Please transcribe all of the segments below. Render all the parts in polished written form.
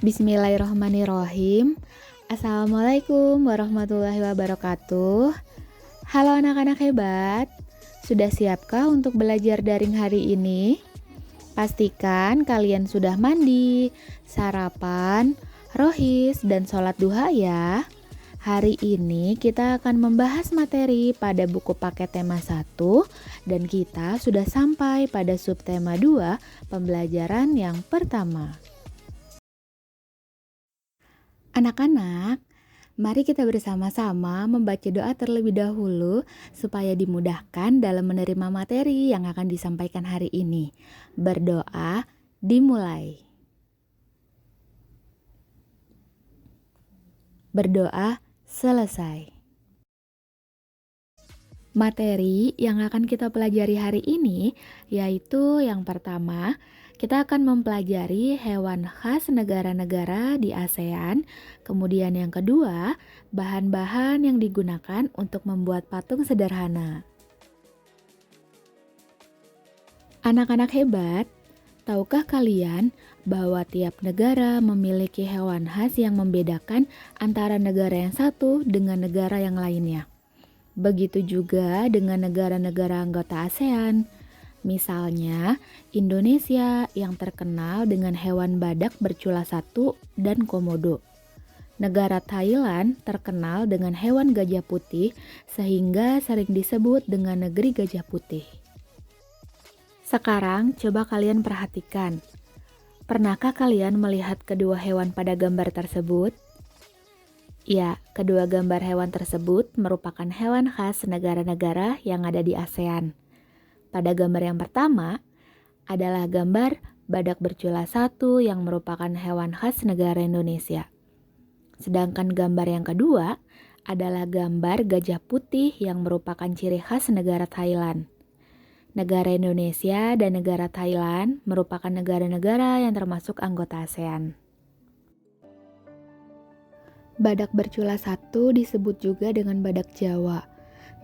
Bismillahirrahmanirrahim. Assalamualaikum warahmatullahi wabarakatuh. Halo anak-anak hebat. Sudah siapkah untuk belajar daring hari ini? Pastikan kalian sudah mandi, sarapan, rohis, dan sholat duha ya. Hari ini kita akan membahas materi pada buku paket tema 1 dan kita sudah sampai pada subtema 2 pembelajaran yang pertama. Anak-anak, mari kita bersama-sama membaca doa terlebih dahulu supaya dimudahkan dalam menerima materi yang akan disampaikan hari ini. Berdoa dimulai. Berdoa selesai. Materi yang akan kita pelajari hari ini yaitu yang pertama, kita akan mempelajari hewan khas negara-negara di ASEAN. Kemudian yang kedua, bahan-bahan yang digunakan untuk membuat patung sederhana. Anak-anak hebat, tahukah kalian bahwa tiap negara memiliki hewan khas yang membedakan antara negara yang satu dengan negara yang lainnya? Begitu juga dengan negara-negara anggota ASEAN. Misalnya, Indonesia yang terkenal dengan hewan badak bercula 1 dan komodo. Negara Thailand terkenal dengan hewan gajah putih sehingga sering disebut dengan negeri gajah putih. Sekarang coba kalian perhatikan. Pernahkah kalian melihat kedua hewan pada gambar tersebut? Ya, kedua gambar hewan tersebut merupakan hewan khas negara-negara yang ada di ASEAN. Pada gambar yang pertama adalah gambar badak bercula 1 yang merupakan hewan khas negara Indonesia. Sedangkan gambar yang kedua adalah gambar gajah putih yang merupakan ciri khas negara Thailand. Negara Indonesia dan negara Thailand merupakan negara-negara yang termasuk anggota ASEAN. Badak bercula 1 disebut juga dengan badak Jawa.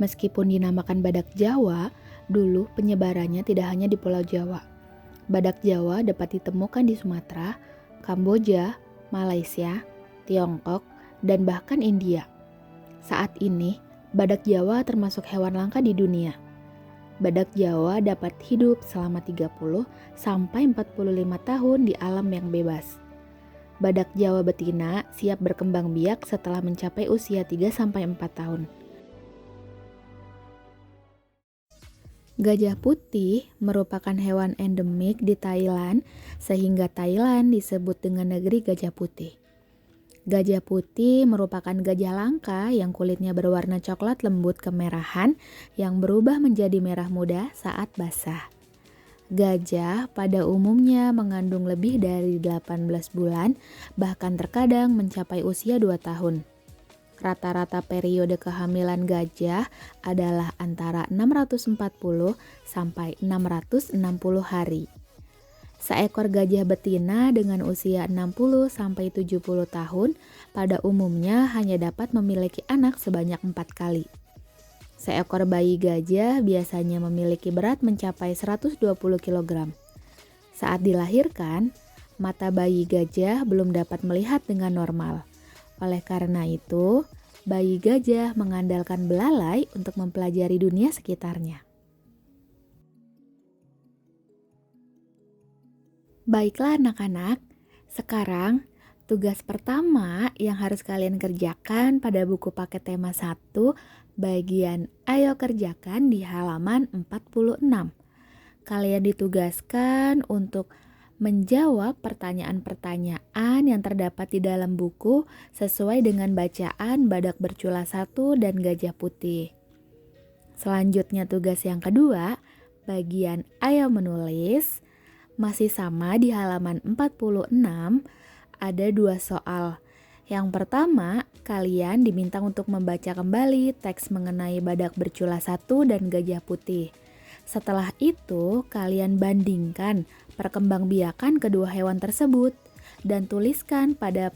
Meskipun dinamakan badak Jawa, dulu penyebarannya tidak hanya di Pulau Jawa. Badak Jawa dapat ditemukan di Sumatera, Kamboja, Malaysia, Tiongkok, dan bahkan India. Saat ini, badak Jawa termasuk hewan langka di dunia. Badak Jawa dapat hidup selama 30 sampai 45 tahun di alam yang bebas. Badak Jawa betina siap berkembang biak setelah mencapai usia 3 sampai 4 tahun. Gajah putih merupakan hewan endemik di Thailand sehingga Thailand disebut dengan negeri gajah putih. Gajah putih merupakan gajah langka yang kulitnya berwarna coklat lembut kemerahan yang berubah menjadi merah muda saat basah. Gajah pada umumnya mengandung lebih dari 18 bulan, bahkan terkadang mencapai usia 2 tahun. Rata-rata periode kehamilan gajah adalah antara 640 sampai 660 hari. Seekor gajah betina dengan usia 60 sampai 70 tahun pada umumnya hanya dapat memiliki anak sebanyak 4 kali. Seekor bayi gajah biasanya memiliki berat mencapai 120 kg. Saat dilahirkan, mata bayi gajah belum dapat melihat dengan normal. Oleh karena itu, bayi gajah mengandalkan belalai untuk mempelajari dunia sekitarnya. Baiklah anak-anak, sekarang tugas pertama yang harus kalian kerjakan pada buku paket tema 1 bagian Ayo Kerjakan di halaman 46. Kalian ditugaskan untuk menjawab pertanyaan-pertanyaan yang terdapat di dalam buku sesuai dengan bacaan badak bercula 1 dan gajah putih. Selanjutnya tugas yang kedua, bagian Ayo Menulis. Masih sama di halaman 46, ada 2 soal. Yang pertama, kalian diminta untuk membaca kembali teks mengenai badak bercula 1 dan gajah putih. Setelah itu, kalian bandingkan perkembangbiakan kedua hewan tersebut dan tuliskan pada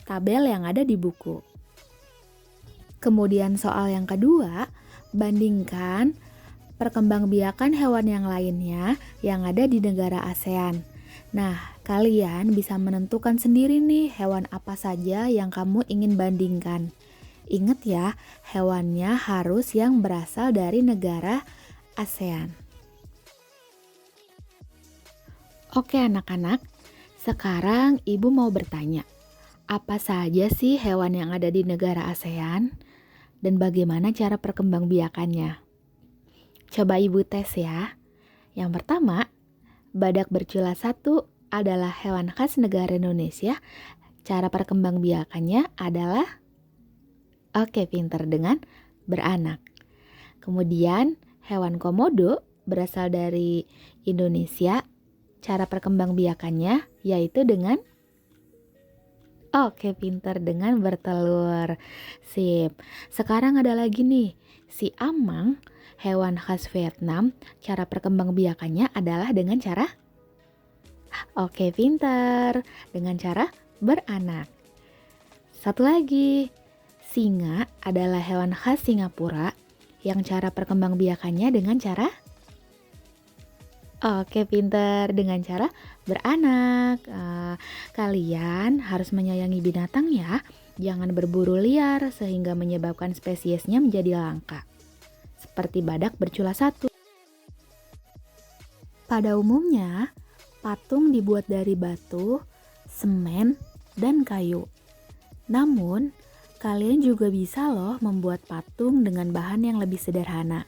tabel yang ada di buku. Kemudian soal yang kedua, bandingkan perkembangbiakan hewan yang lainnya yang ada di negara ASEAN. Nah, Kalian bisa menentukan sendiri nih hewan apa saja yang kamu ingin bandingkan. Ingat ya, hewannya harus yang berasal dari negara ASEAN. Oke anak-anak, sekarang ibu mau bertanya, apa saja sih hewan yang ada di negara ASEAN? Dan bagaimana cara perkembangbiakannya? Coba ibu tes ya. Yang pertama, badak bercula satu adalah hewan khas negara Indonesia. Cara perkembangbiakannya adalah pinter dengan beranak. Kemudian, hewan komodo berasal dari Indonesia. Cara perkembangbiakannya yaitu dengan pinter dengan bertelur. Sip. Sekarang ada lagi nih, si amang, hewan khas Vietnam. Cara perkembangbiakannya adalah dengan cara pinter, dengan cara beranak. Satu lagi, singa adalah hewan khas Singapura yang cara perkembangbiakannya dengan cara pinter, dengan cara beranak. Kalian harus menyayangi binatang ya. Jangan berburu liar sehingga menyebabkan spesiesnya menjadi langka. Seperti badak bercula satu. Pada umumnya, patung dibuat dari batu, semen, dan kayu. Namun, kalian juga bisa loh membuat patung dengan bahan yang lebih sederhana.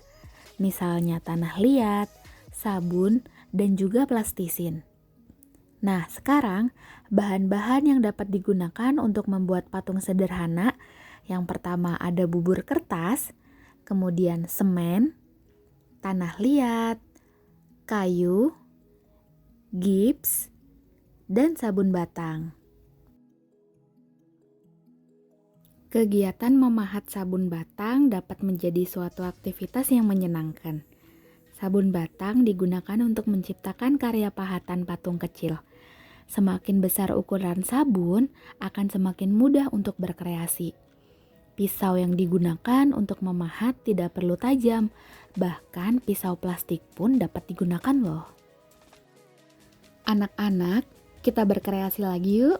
Misalnya tanah liat, sabun, dan juga plastisin. Nah, sekarang bahan-bahan yang dapat digunakan untuk membuat patung sederhana, yang pertama ada bubur kertas, kemudian semen, tanah liat, kayu, gips, dan sabun batang. Kegiatan memahat sabun batang dapat menjadi suatu aktivitas yang menyenangkan. Sabun batang digunakan untuk menciptakan karya pahatan patung kecil. Semakin besar ukuran sabun, akan semakin mudah untuk berkreasi. Pisau yang digunakan untuk memahat tidak perlu tajam, bahkan pisau plastik pun dapat digunakan loh. Anak-anak, kita berkreasi lagi yuk.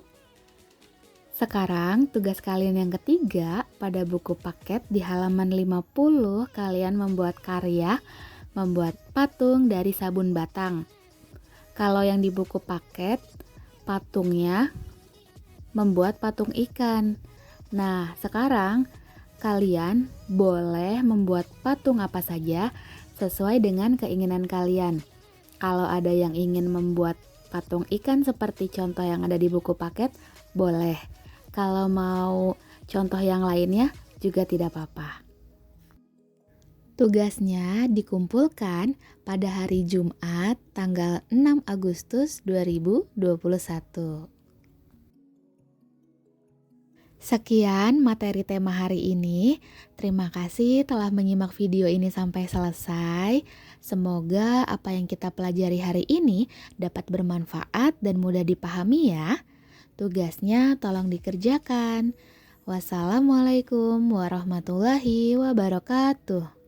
Sekarang tugas kalian yang ketiga, pada buku paket di halaman 50 kalian membuat karya membuat patung dari sabun batang. Kalau yang di buku paket, patungnya membuat patung ikan. Nah, sekarang kalian boleh membuat patung apa saja sesuai dengan keinginan kalian. Kalau ada yang ingin membuat patung ikan seperti contoh yang ada di buku paket, boleh. Kalau mau contoh yang lainnya juga tidak apa-apa. Tugasnya dikumpulkan pada hari Jumat tanggal 6 Agustus 2021. Sekian materi tema hari ini. Terima kasih telah menyimak video ini sampai selesai. Semoga apa yang kita pelajari hari ini dapat bermanfaat dan mudah dipahami ya. Tugasnya tolong dikerjakan. Wassalamualaikum warahmatullahi wabarakatuh.